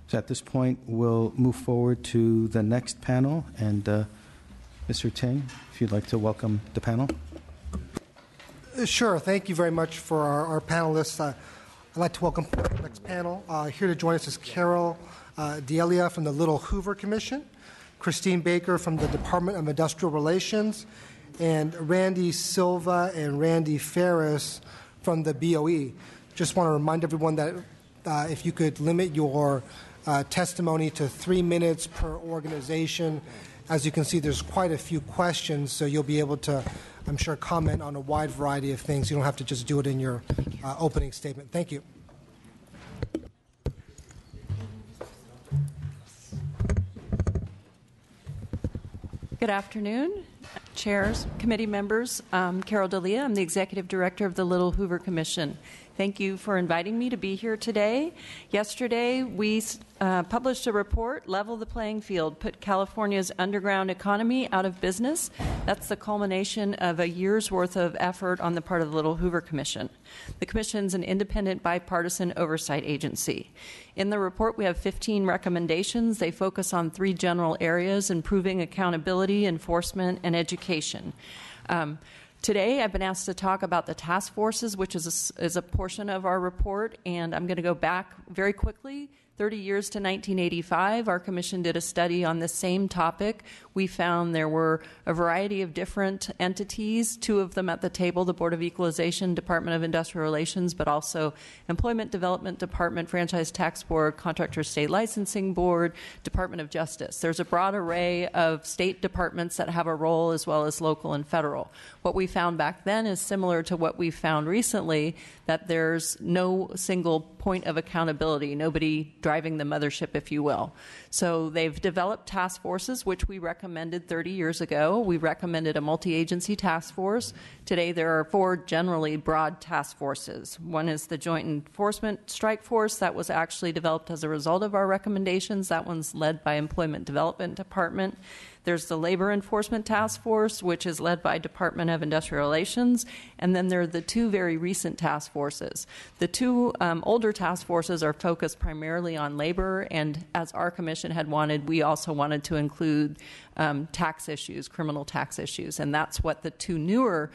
So at this point, we'll move forward to the next panel. And Mr. Ting, if you'd like to welcome the panel. Sure. Thank you very much for our panelists. I'd like to welcome the next panel. Here to join us is Carol D'Elia from the Little Hoover Commission, Christine Baker from the Department of Industrial Relations, and Randy Silva and Randy Ferris from the BOE. Just want to remind everyone that if you could limit your testimony to 3 minutes per organization. As you can see, there's quite a few questions, so you'll be able to, I'm sure, comment on a wide variety of things. You don't have to just do it in your opening statement. Thank you. Good afternoon, chairs, committee members. Carol D'Elia. I'm the executive director of the Little Hoover Commission. Thank you for inviting me to be here today. Yesterday, we published a report, Level the Playing Field, Put California's Underground Economy Out of Business. That's the culmination of a year's worth of effort on the part of the Little Hoover Commission. The Commission is an independent, bipartisan oversight agency. In the report, we have 15 recommendations. They focus on 3 general areas: improving accountability, enforcement, and education. Today, I've been asked to talk about the task forces, which is a portion of our report, and I'm going to go back very quickly. 30 years to 1985, our commission did a study on the same topic. We found there were a variety of different entities, 2 of them at the table, the Board of Equalization, Department of Industrial Relations, but also Employment Development Department, Franchise Tax Board, Contractor State Licensing Board, Department of Justice. There's a broad array of state departments that have a role, as well as local and federal. What we found back then is similar to what we found recently, that there's no single point of accountability, nobody driving the mothership, if you will. So they've developed task forces, which we recommended 30 years ago. We recommended a multi-agency task force. Today there are 4 generally broad task forces. One is the Joint Enforcement Strike Force that was actually developed as a result of our recommendations. That one's led by Employment Development Department. There's the Labor Enforcement Task Force, which is led by Department of Industrial Relations, and then there are the 2 very recent task forces. The 2 older task forces are focused primarily on labor, and as our commission had wanted, we also wanted to include tax issues, criminal tax issues, and that's what the 2 newer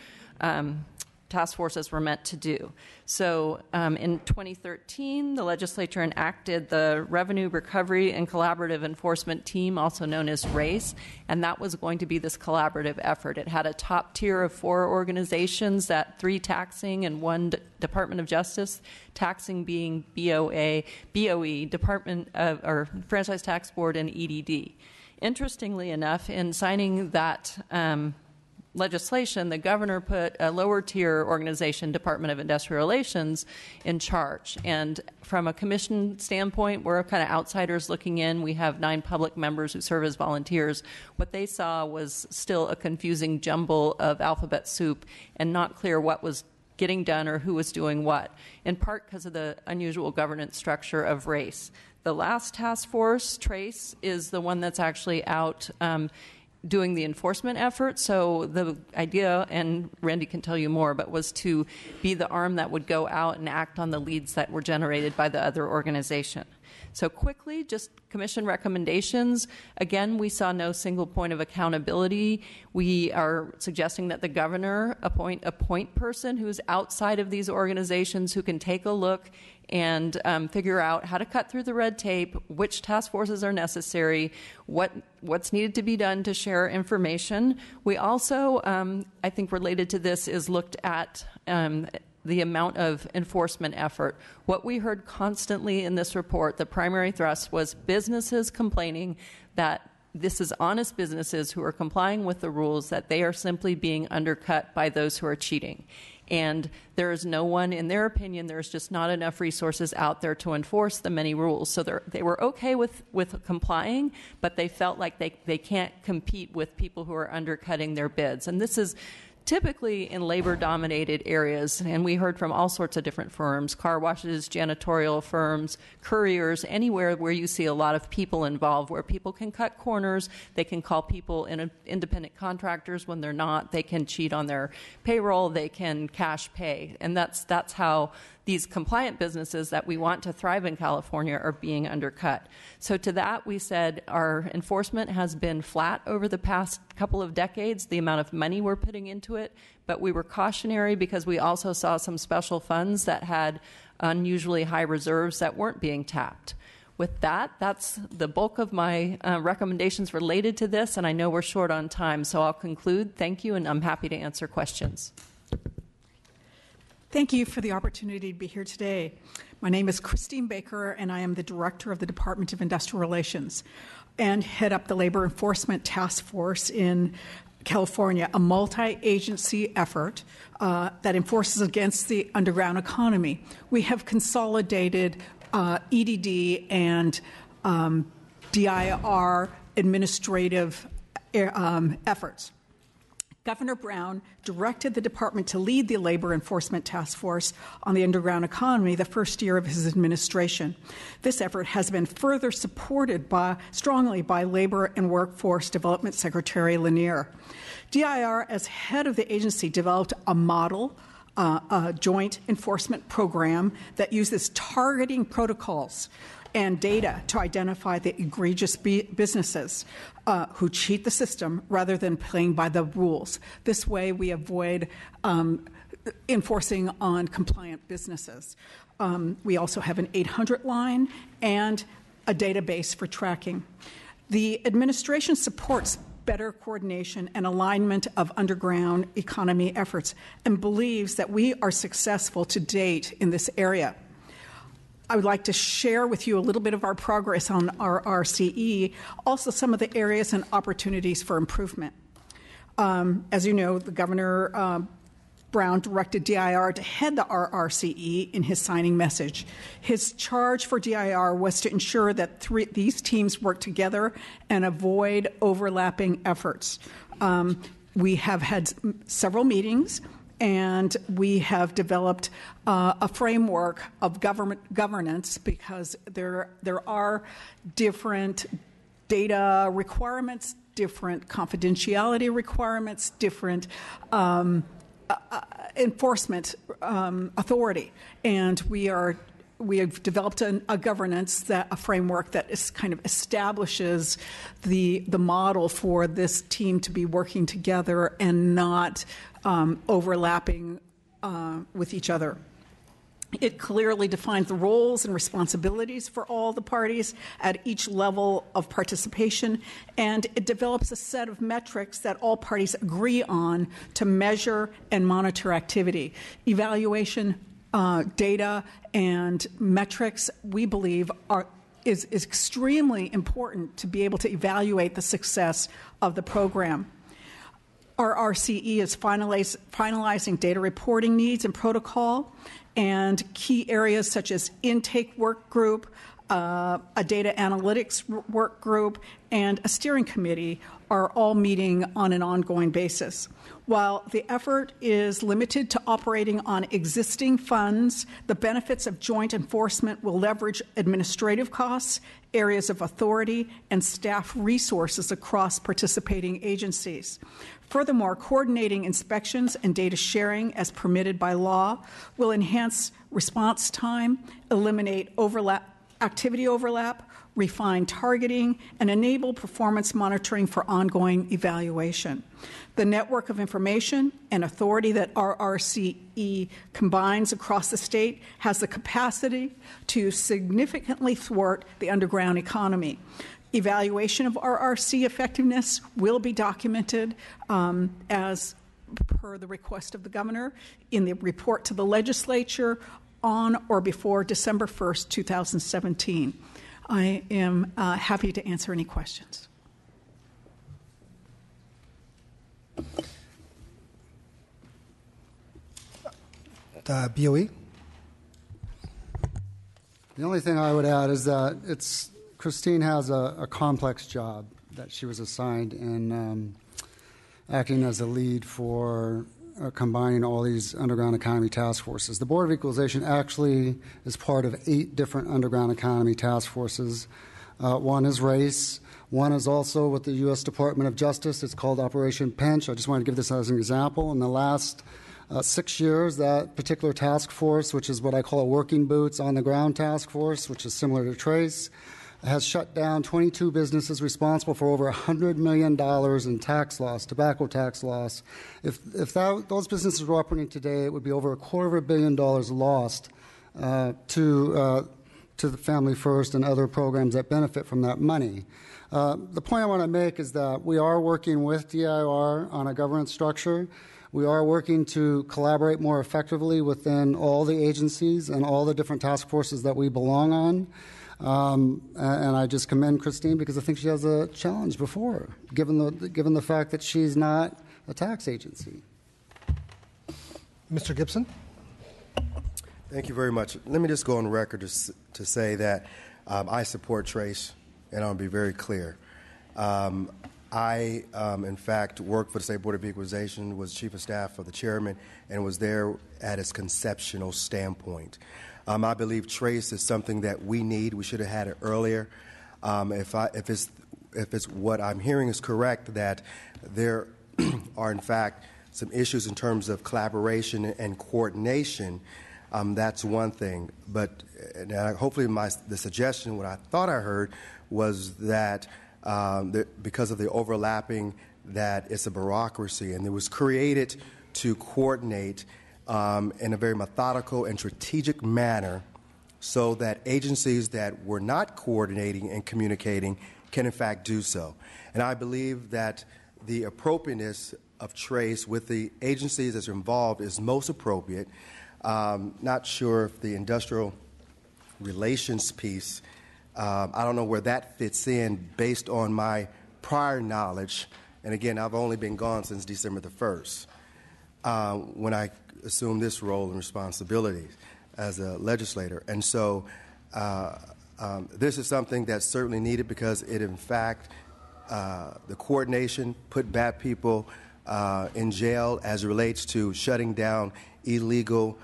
task forces were meant to do. So in 2013, the legislature enacted the Revenue Recovery and Collaborative Enforcement Team, also known as RACE, and that was going to be this collaborative effort. It had a top tier of 4 organizations, that 3 taxing and 1 Department of Justice, taxing being BOE, Department of, or Franchise Tax Board, and EDD. Interestingly enough, in signing that legislation, the governor put a lower tier organization, Department of Industrial Relations, in charge. And from a commission standpoint, we're kind of outsiders looking in. We have 9 public members who serve as volunteers. What they saw was still a confusing jumble of alphabet soup and not clear what was getting done or who was doing what, in part because of the unusual governance structure of RACE. The last task force, TRACE, is the one that's actually out doing the enforcement effort. So the idea, and Randy can tell you more, but was to be the arm that would go out and act on the leads that were generated by the other organization. So quickly, just commission recommendations. Again, we saw no single point of accountability. We are suggesting that the governor appoint a point person who is outside of these organizations who can take a look and figure out how to cut through the red tape, which task forces are necessary, what's needed to be done to share information. We also, I think related to this, is looked at the amount of enforcement effort. What we heard constantly in this report, the primary thrust was businesses complaining that this is honest businesses who are complying with the rules, that they are simply being undercut by those who are cheating. And there is no one, in their opinion, there's just not enough resources out there to enforce the many rules. So they were okay with complying, but they felt like they can't compete with people who are undercutting their bids. And this is typically in labor-dominated areas, and we heard from all sorts of different firms, car washes, janitorial firms, couriers, anywhere where you see a lot of people involved, where people can cut corners, they can call people independent contractors when they're not, they can cheat on their payroll, they can cash pay, and that's how these compliant businesses that we want to thrive in California are being undercut. So to that, we said our enforcement has been flat over the past couple of decades, the amount of money we're putting into it, but we were cautionary because we also saw some special funds that had unusually high reserves that weren't being tapped. With that, that's the bulk of my recommendations related to this, and I know we're short on time, so I'll conclude. Thank you, and I'm happy to answer questions. Thank you for the opportunity to be here today. My name is Christine Baker, and I am the Director of the Department of Industrial Relations and head up the Labor Enforcement Task Force in California, a multi-agency effort that enforces against the underground economy. We have consolidated EDD and DIR administrative efforts. Governor Brown directed the department to lead the Labor Enforcement Task Force on the underground economy the first year of his administration. This effort has been further supported strongly by Labor and Workforce Development Secretary Lanier. DIR, as head of the agency, developed a model a joint enforcement program that uses targeting protocols and data to identify the egregious businesses who cheat the system rather than playing by the rules. This way, we avoid enforcing on compliant businesses. We also have an 800 line and a database for tracking. The administration supports better coordination and alignment of underground economy efforts and believes that we are successful to date in this area. I would like to share with you a little bit of our progress on our RCE, also some of the areas and opportunities for improvement. As you know, the Governor Brown directed DIR to head the RRCE in his signing message. His charge for DIR was to ensure that these teams work together and avoid overlapping efforts. We have had several meetings, and we have developed a framework of governance because there are different data requirements, different confidentiality requirements, different enforcement authority, and we have developed a governance a framework that is kind of establishes the model for this team to be working together and not overlapping with each other. It clearly defines the roles and responsibilities for all the parties at each level of participation, and it develops a set of metrics that all parties agree on to measure and monitor activity. Evaluation, data, and metrics, we believe, is extremely important to be able to evaluate the success of the program. Our RCE is finalizing data reporting needs and protocol, and key areas such as intake work group, a data analytics work group, and a steering committee are all meeting on an ongoing basis. While the effort is limited to operating on existing funds, the benefits of joint enforcement will leverage administrative costs, areas of authority, and staff resources across participating agencies. Furthermore, coordinating inspections and data sharing as permitted by law will enhance response time, eliminate activity overlap, refine targeting, and enable performance monitoring for ongoing evaluation. The network of information and authority that RRCE combines across the state has the capacity to significantly thwart the underground economy. Evaluation of RRC effectiveness will be documented as per the request of the governor in the report to the legislature on or before December 1st, 2017. I am happy to answer any questions. BOE? The only thing I would add is that Christine has a complex job that she was assigned in acting as a lead for combining all these underground economy task forces. The Board of Equalization actually is part of 8 different underground economy task forces. One is race. One is also with the U.S. Department of Justice. It's called Operation Pinch. I just want to give this as an example. In the last 6 years, that particular task force, which is what I call a working boots on the ground task force, which is similar to Trace, has shut down 22 businesses responsible for over $100 million in tax loss, tobacco tax loss. If those businesses were operating today, it would be over $250 million lost to the Family First and other programs that benefit from that money. The point I want to make is that we are working with DIR on a governance structure. We are working to collaborate more effectively within all the agencies and all the different task forces that we belong on. And I just commend Christine because I think she has a challenge before her, given the fact that she's not a tax agency. Mr. Gibson? Thank you very much. Let me just go on record to say that I support Trace, and I'll be very clear. I, in fact, worked for the State Board of Equalization, was Chief of Staff of the Chairman, and was there at its conceptual standpoint. I believe Trace is something that we need. We should have had it earlier. If it's what I'm hearing is correct, that there are, in fact, some issues in terms of collaboration and coordination, that's one thing. But hopefully the suggestion, what I thought I heard, was that because of the overlapping, that it's a bureaucracy, and it was created to coordinate in a very methodical and strategic manner so that agencies that were not coordinating and communicating can in fact do so. And I believe that the appropriateness of Trace with the agencies that's involved is most appropriate. Not sure if the industrial relations piece, I don't know where that fits in based on my prior knowledge. And again, I've only been gone since December the 1st when I assumed this role and responsibility as a legislator. And so this is something that's certainly needed because it, in fact, the coordination put bad people in jail as it relates to shutting down illegal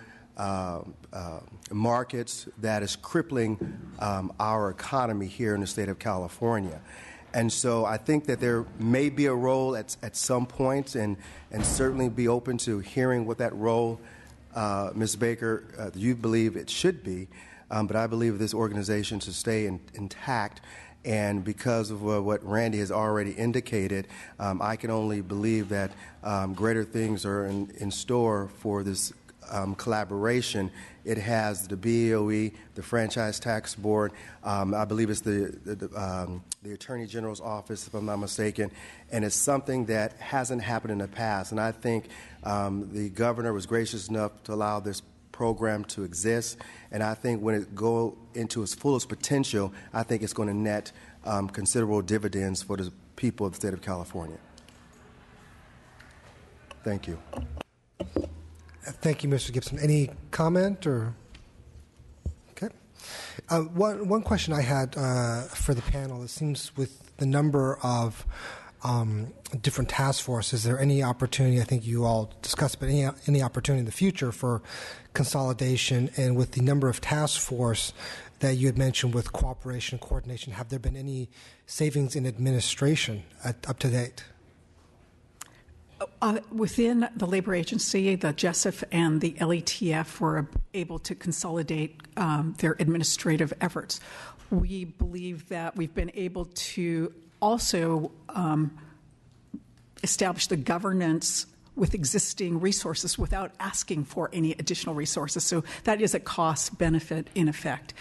markets that is crippling our economy here in the state of California. And so I think that there may be a role at some point, and certainly be open to hearing what that role, Ms. Baker, you believe it should be. But I believe this organization should stay intact. And because of what Randy has already indicated, I can only believe that greater things are in store for this collaboration. It has the BOE, the Franchise Tax Board, I believe it's the Attorney General's office, if I'm not mistaken, and it's something that hasn't happened in the past. And I think the governor was gracious enough to allow this program to exist, and I think when it go into its fullest potential, I think it's going to net considerable dividends for the people of the state of California. Thank you. Thank you, Mr. Gibson. Any comment or? Okay. One question I had for the panel, it seems with the number of different task forces, is there any opportunity, I think you all discussed, but any opportunity in the future for consolidation? And with the number of task force that you had mentioned with cooperation, coordination, have there been any savings in administration up to date? Within the labor agency, the JESIF and the LETF were able to consolidate their administrative efforts. We believe that we've been able to also establish the governance with existing resources without asking for any additional resources. So that is a cost benefit in effect.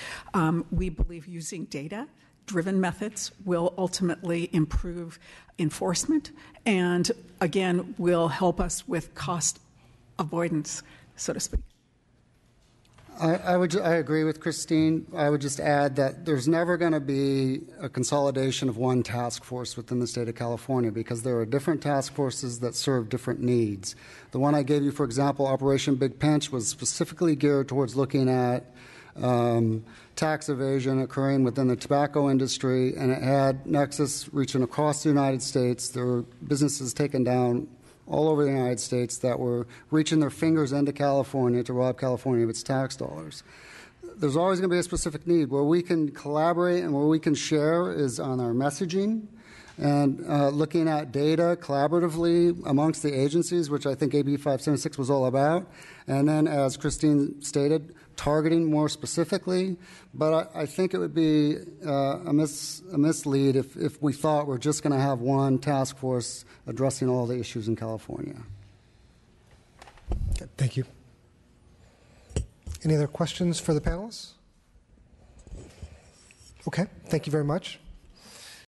We believe using data-driven methods will ultimately improve enforcement and, again, will help us with cost avoidance, so to speak. I agree with Christine. I would just add that there's never going to be a consolidation of one task force within the state of California because there are different task forces that serve different needs. The one I gave you, for example, Operation Big Pinch, was specifically geared towards looking at tax evasion occurring within the tobacco industry, and it had nexus reaching across the United States. There were businesses taken down all over the United States that were reaching their fingers into California to rob California of its tax dollars. There's always going to be a specific need. Where we can collaborate and where we can share is on our messaging, and looking at data collaboratively amongst the agencies, which I think AB 576 was all about. And then, as Christine stated, targeting more specifically. But I think it would be a mislead if we thought we're just going to have one task force addressing all the issues in California. Okay, thank you. Any other questions for the panelists? Okay, thank you very much.